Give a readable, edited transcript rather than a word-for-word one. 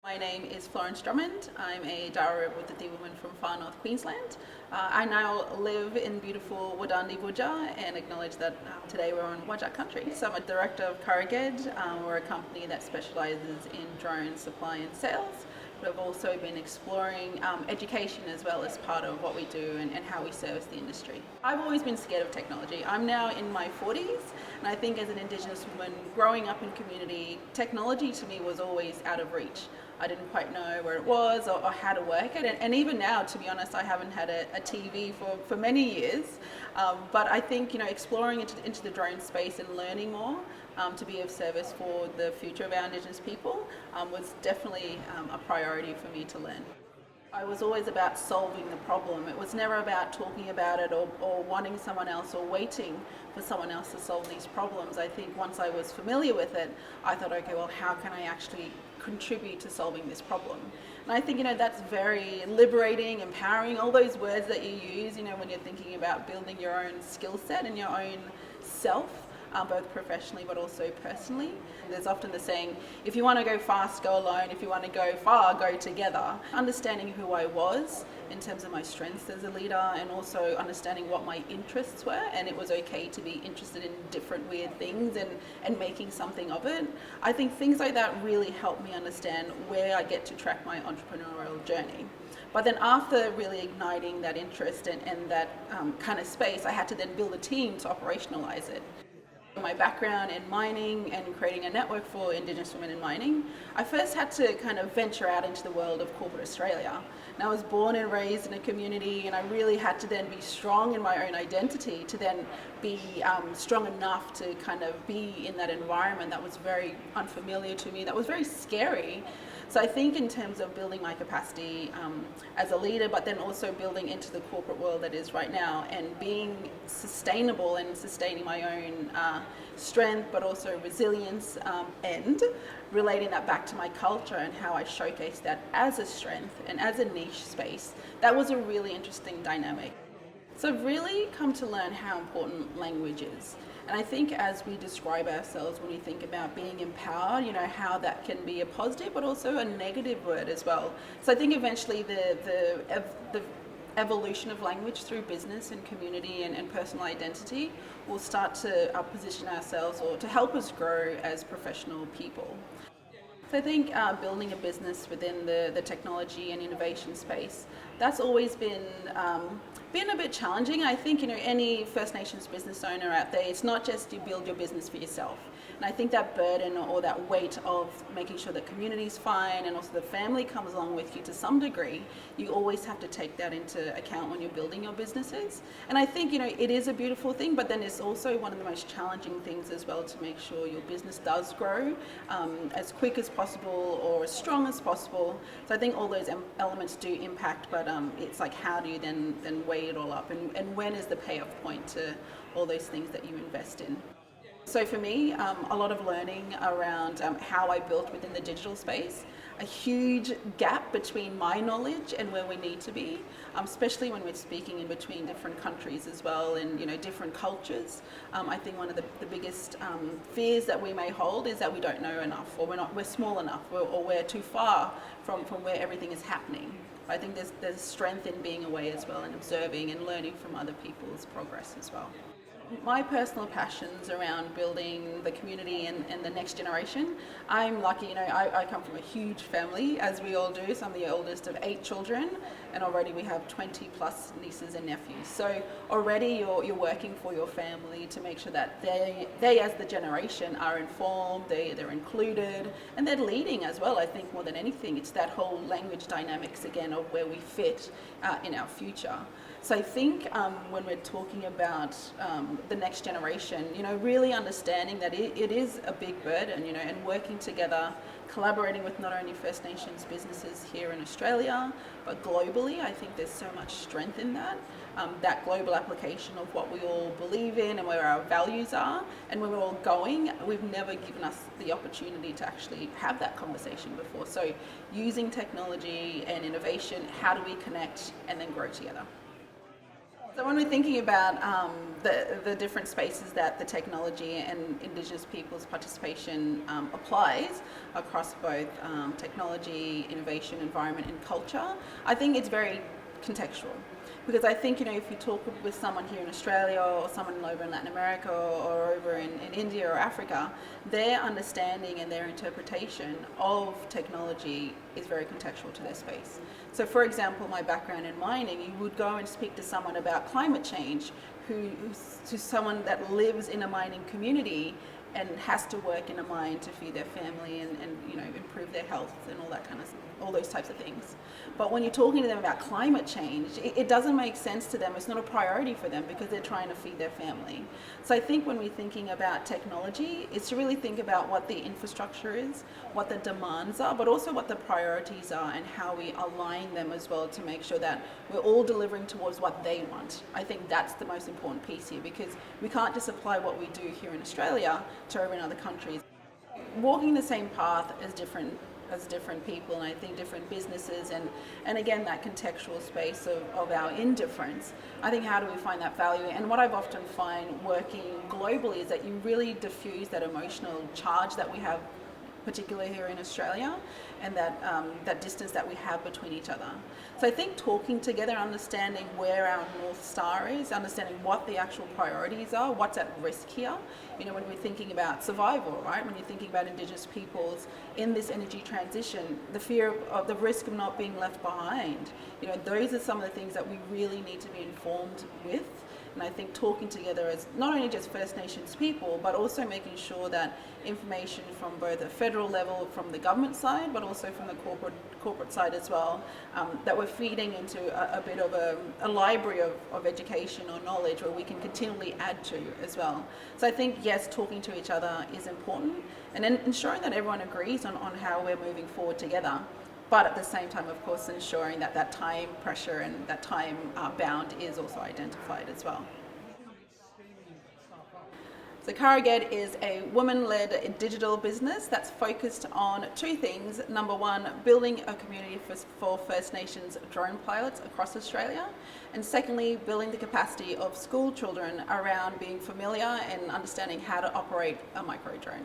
My name is Florence Drummond. I'm a Dara with the woman from far north Queensland. I now live in beautiful Wadandi Wujja and acknowledge that today we're on Wajak country. So I'm a director of Corruged. We're a company that specialises in drone supply and sales. But I've also been exploring education as well as part of what we do and how we service the industry. I've always been scared of technology. I'm now in my 40s, and I think as an Indigenous woman growing up in community, technology to me was always out of reach. I didn't quite know where it was or how to work it. And even now, to be honest, I haven't had a TV for many years. But I think, exploring into the drone space and learning more to be of service for the future of our Indigenous people was definitely a priority for me to learn. I was always about solving the problem. It was never about talking about it or wanting someone else or waiting for someone else to solve these problems. I think once I was familiar with it, I thought, okay, well, how can I actually contribute to solving this problem? And I think, that's very liberating, empowering, all those words that you use, when you're thinking about building your own skill set and your own self. Both professionally but also personally. There's often the saying, if you want to go fast, go alone. If you want to go far, go together. Understanding who I was in terms of my strengths as a leader and also understanding what my interests were, and it was okay to be interested in different weird things and making something of it. I think things like that really help me understand where I get to track my entrepreneurial journey. But then after really igniting that interest and that kind of space, I had to then build a team to operationalize it. My background in mining and creating a network for Indigenous women in mining, I first had to kind of venture out into the world of corporate Australia. And I was born and raised in a community, and I really had to then be strong in my own identity to then be strong enough to kind of be in that environment that was very unfamiliar to me, that was very scary. So I think in terms of building my capacity as a leader, but then also building into the corporate world that is right now and being sustainable and sustaining my own strength, but also resilience and relating that back to my culture and how I showcase that as a strength and as a niche space, that was a really interesting dynamic. So I've really come to learn how important language is. And I think as we describe ourselves when we think about being empowered, how that can be a positive but also a negative word as well. So I think eventually the evolution of language through business and community and personal identity will start to position ourselves or to help us grow as professional people. So I think building a business within the technology and innovation space, that's always been a bit challenging. I think any First Nations business owner out there, it's not just you build your business for yourself. And I think that burden or that weight of making sure the community's fine and also the family comes along with you to some degree, you always have to take that into account when you're building your businesses. And I think it is a beautiful thing, but then it's also one of the most challenging things as well to make sure your business does grow as quick as possible or as strong as possible. So I think all those elements do impact, but it's like how do you then weigh it all up and when is the payoff point to all those things that you invest in. So for me, a lot of learning around how I built within the digital space, a huge gap between my knowledge and where we need to be, especially when we're speaking in between different countries as well and different cultures. I think one of the biggest fears that we may hold is that we don't know enough, or we're small enough, or we're too far from where everything is happening. I think there's strength in being away as well and observing and learning from other people's progress as well. My personal passions around building the community and the next generation, I'm lucky, I come from a huge family, as we all do. So I'm the oldest of 8 children, and already we have 20 plus nieces and nephews. So already you're working for your family to make sure that they as the generation are informed, they're included, and they're leading as well. I think more than anything, it's that whole language dynamics again of where we fit in our future. So I think when we're talking about the next generation, really understanding that it is a big burden, and working together, collaborating with not only First Nations businesses here in Australia, but globally. I think there's so much strength in that global application of what we all believe in and where our values are. And when we're all going, we've never given us the opportunity to actually have that conversation before. So using technology and innovation, how do we connect and then grow together? So when we're thinking about the different spaces that the technology and Indigenous people's participation applies across both technology, innovation, environment and culture, I think it's very contextual. Because I think, if you talk with someone here in Australia or someone over in Latin America or over in India or Africa, their understanding and their interpretation of technology is very contextual to their space. So for example, my background in mining, you would go and speak to someone about climate change who's someone that lives in a mining community and has to work in a mine to feed their family and improve their health and all those types of things. But when you're talking to them about climate change, it doesn't make sense to them. It's not a priority for them because they're trying to feed their family. So I think when we're thinking about technology, it's to really think about what the infrastructure is, what the demands are, but also what the priorities are and how we align them as well to make sure that we're all delivering towards what they want. I think that's the most important piece here, because we can't just apply what we do here in Australia to over in other countries. Walking the same path as different people, and I think different businesses, and again that contextual space of our indifference. I think, how do we find that value? And what I've often find working globally is that you really diffuse that emotional charge that we have, particularly here in Australia, and that distance that we have between each other. So I think talking together, understanding where our North Star is, understanding what the actual priorities are, what's at risk here. When we're thinking about survival, right? When you're thinking about Indigenous peoples in this energy transition, the fear of the risk of not being left behind. Those are some of the things that we really need to be informed with. And I think talking together as not only just First Nations people, but also making sure that information from both a federal level, from the government side, but also from the corporate side as well, that we're feeding into a bit of a library of education or knowledge where we can continually add to as well. So I think, yes, talking to each other is important, and then ensuring that everyone agrees on how we're moving forward together. But at the same time, of course, ensuring that time pressure and that time bound is also identified as well. So Karaged is a woman-led digital business that's focused on two things. Number one, building a community for First Nations drone pilots across Australia. And secondly, building the capacity of school children around being familiar and understanding how to operate a micro drone.